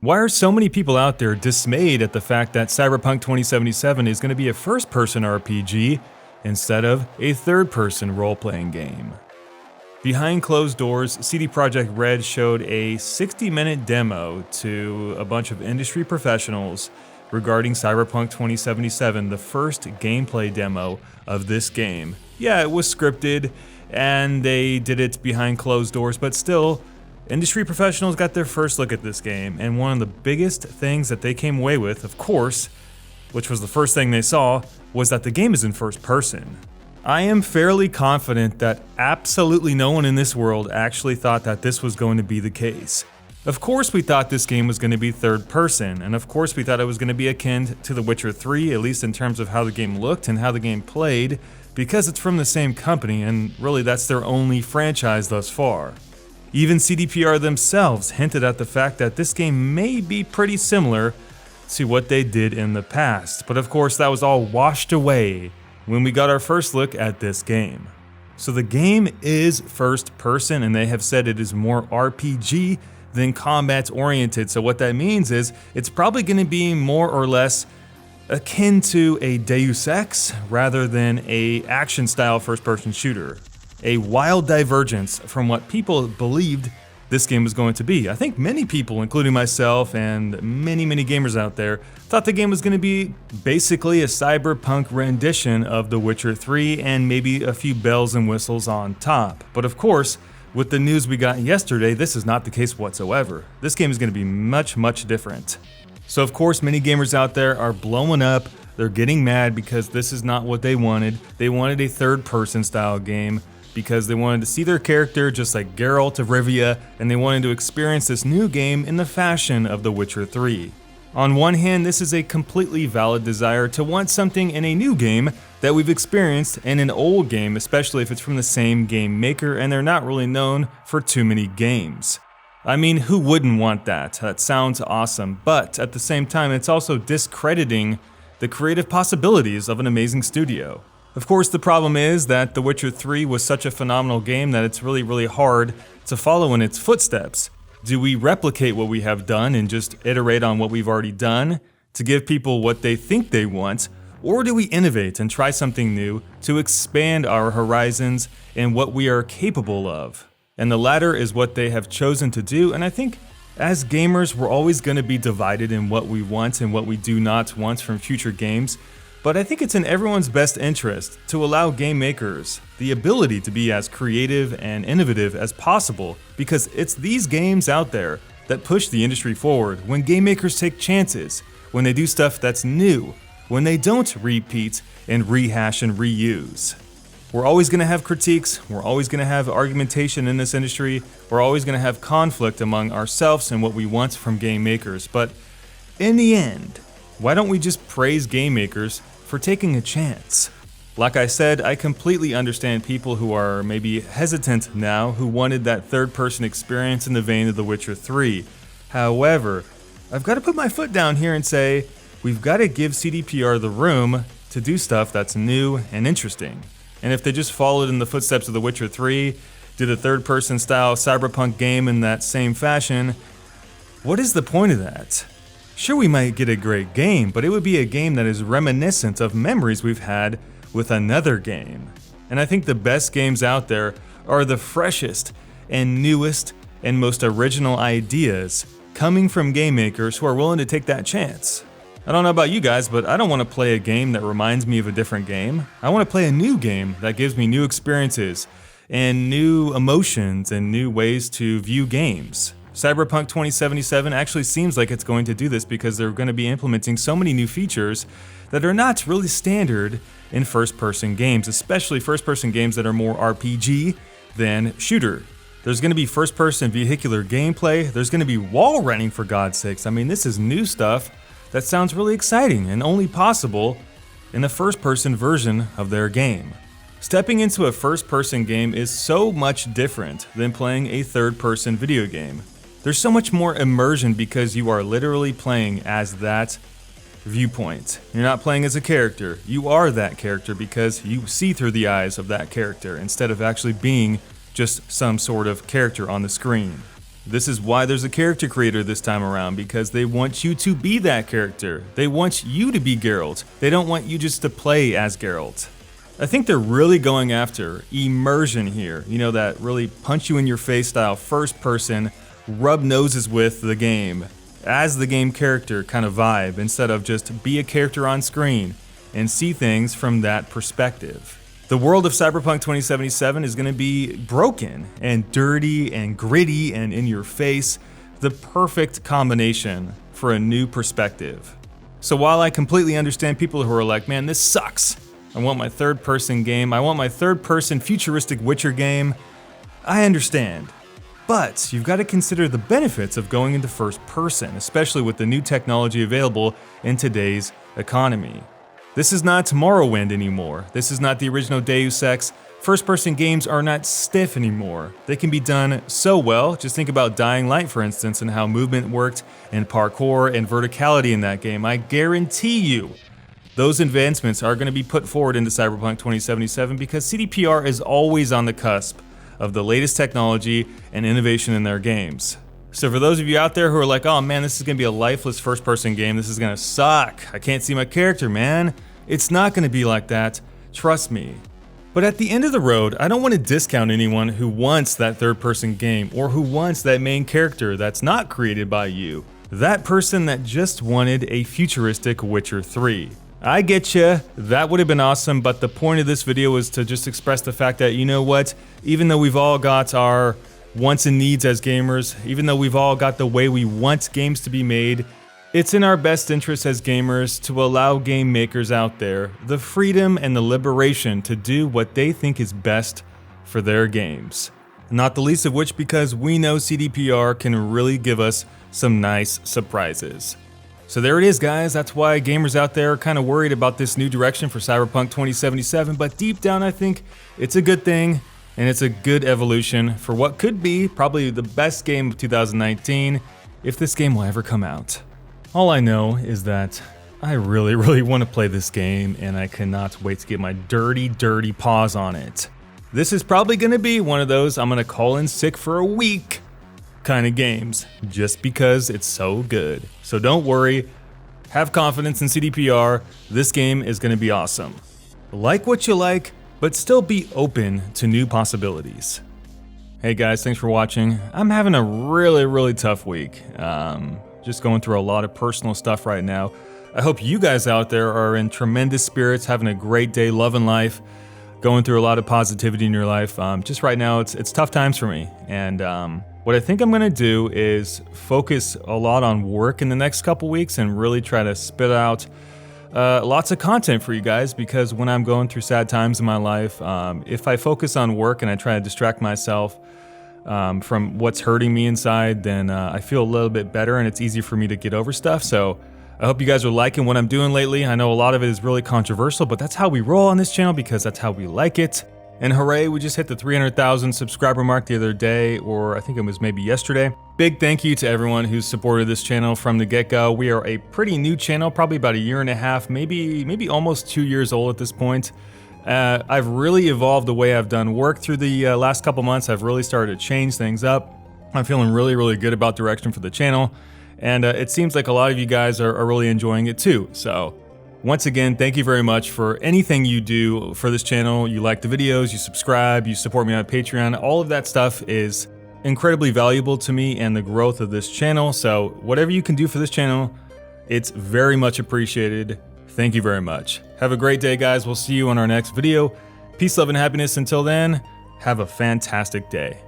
Why are so many people out there dismayed at the fact that Cyberpunk 2077 is going to be a first-person RPG instead of a third-person role-playing game? Behind closed doors, CD Projekt Red showed a 60-minute demo to a bunch of industry professionals regarding Cyberpunk 2077, the first gameplay demo of this game. Yeah, it was scripted, and they did it behind closed doors, but still, industry professionals got their first look at this game, and one of the biggest things that they came away with, of course, which was the first thing they saw, was that the game is in first person. I am fairly confident that absolutely no one in this world actually thought that this was going to be the case. Of course we thought this game was going to be third person, and of course we thought it was going to be akin to The Witcher 3, at least in terms of how the game looked and how the game played, because it's from the same company, and really that's their only franchise thus far. Even CDPR themselves hinted at the fact that this game may be pretty similar to what they did in the past, but of course that was all washed away when we got our first look at this game. So the game is first person, and they have said it is more RPG than combat oriented. So what that means is it's probably going to be more or less akin to a Deus Ex rather than a action style first person shooter. A wild divergence from what people believed this game was going to be. I think many people, including myself and many gamers out there, thought the game was going to be basically a cyberpunk rendition of The Witcher 3 and maybe a few bells and whistles on top. But of course, with the news we got yesterday, this is not the case whatsoever. This game is going to be much different. So of course, many gamers out there are blowing up. They're getting mad because this is not what they wanted. They wanted a third-person style game because they wanted to see their character just like Geralt of Rivia, and they wanted to experience this new game in the fashion of The Witcher 3. On one hand, this is a completely valid desire to want something in a new game that we've experienced in an old game, especially if it's from the same game maker and they're not really known for too many games. I mean, who wouldn't want that? That sounds awesome, but at the same time, it's also discrediting the creative possibilities of an amazing studio. Of course, the problem is that The Witcher 3 was such a phenomenal game that it's really hard to follow in its footsteps. Do we replicate what we have done and just iterate on what we've already done to give people what they think they want, or do we innovate and try something new to expand our horizons and what we are capable of? And the latter is what they have chosen to do, and I think as gamers, we're always going to be divided in what we want and what we do not want from future games. But I think it's in everyone's best interest to allow game makers the ability to be as creative and innovative as possible, because it's these games out there that push the industry forward when game makers take chances, when they do stuff that's new, when they don't repeat and rehash and reuse. We're always going to have critiques, we're always going to have argumentation in this industry, we're always going to have conflict among ourselves and what we want from game makers, but in the end, why don't we just praise game makers for taking a chance? Like I said, I completely understand people who are maybe hesitant now, who wanted that third-person experience in the vein of The Witcher 3. However, I've got to put my foot down here and say, we've got to give CDPR the room to do stuff that's new and interesting. And if they just followed in the footsteps of The Witcher 3, did a third-person style cyberpunk game in that same fashion, what is the point of that? Sure, we might get a great game, but it would be a game that is reminiscent of memories we've had with another game. And I think the best games out there are the freshest and newest and most original ideas coming from game makers who are willing to take that chance. I don't know about you guys, but I don't want to play a game that reminds me of a different game. I want to play a new game that gives me new experiences and new emotions and new ways to view games. Cyberpunk 2077 actually seems like it's going to do this because they're going to be implementing so many new features that are not really standard in first-person games, especially first-person games that are more RPG than shooter. There's going to be first-person vehicular gameplay, there's going to be wall running for God's sakes. I mean, this is new stuff that sounds really exciting and only possible in the first-person version of their game. Stepping into a first-person game is so much different than playing a third-person video game. There's so much more immersion because you are literally playing as that viewpoint. You're not playing as a character, you are that character because you see through the eyes of that character instead of actually being just some sort of character on the screen. This is why there's a character creator this time around, because they want you to be that character. They want you to be Geralt. They don't want you just to play as Geralt. I think they're really going after immersion here. You know, that really punch you in your face style, first person, rub noses with the game, as the game character kind of vibe, instead of just be a character on screen and see things from that perspective. The world of Cyberpunk 2077 is going to be broken and dirty and gritty and in your face, the perfect combination for a new perspective. So while I completely understand people who are like, man, this sucks. I want my third person game. I want my third person futuristic Witcher game. I understand. But you've got to consider the benefits of going into first person, especially with the new technology available in today's economy. This is not Tomorrowland anymore. This is not the original Deus Ex. First-person games are not stiff anymore. They can be done so well. Just think about Dying Light, for instance, and how movement worked, and parkour, and verticality in that game. I guarantee you, those advancements are going to be put forward into Cyberpunk 2077 because CDPR is always on the cusp of the latest technology and innovation in their games. So for those of you out there who are like, oh man, this is going to be a lifeless first-person game, this is going to suck, I can't see my character, man. It's not going to be like that, trust me. But at the end of the road, I don't want to discount anyone who wants that third-person game or who wants that main character that's not created by you. That person that just wanted a futuristic Witcher 3. I get ya, that would have been awesome, but the point of this video is to just express the fact that, you know what, even though we've all got our wants and needs as gamers, even though we've all got the way we want games to be made, it's in our best interest as gamers to allow game makers out there the freedom and the liberation to do what they think is best for their games. Not the least of which because we know CDPR can really give us some nice surprises. So there it is, guys. That's why gamers out there are kind of worried about this new direction for Cyberpunk 2077, but deep down I think it's a good thing and it's a good evolution for what could be probably the best game of 2019 if this game will ever come out. All I know is that I really want to play this game and I cannot wait to get my dirty paws on it. This is probably going to be one of those I'm going to call in sick for a week kind of games just because it's so good. So don't worry, have confidence in CDPR, this game is going to be awesome. Like what you like, but still be open to new possibilities. Hey guys, thanks for watching. I'm having a really tough week. Just going through a lot of personal stuff right now. I hope you guys out there are in tremendous spirits, having a great day, loving life, going through a lot of positivity in your life. Just right now, it's tough times for me. And what I think I'm gonna do is focus a lot on work in the next couple weeks and really try to spit out lots of content for you guys, because when I'm going through sad times in my life, if I focus on work and I try to distract myself from what's hurting me inside, then I feel a little bit better and it's easier for me to get over stuff. So I hope you guys are liking what I'm doing lately. I know a lot of it is really controversial, but that's how we roll on this channel because that's how we like it. And hooray, we just hit the 300,000 subscriber mark the other day, or I think it was maybe yesterday. Big thank you to everyone who's supported this channel from the get-go. We are a pretty new channel, probably about a year and a half, maybe almost 2 years old at this point. I've really evolved the way I've done work through the last couple months. I've really started to change things up. I'm feeling really good about direction for the channel. And it seems like a lot of you guys are really enjoying it too. So once again, thank you very much for anything you do for this channel. You like the videos, you subscribe, you support me on Patreon. All of that stuff is incredibly valuable to me and the growth of this channel. So whatever you can do for this channel, it's very much appreciated. Thank you very much. Have a great day, guys. We'll see you on our next video. Peace, love, and happiness. Until then, have a fantastic day.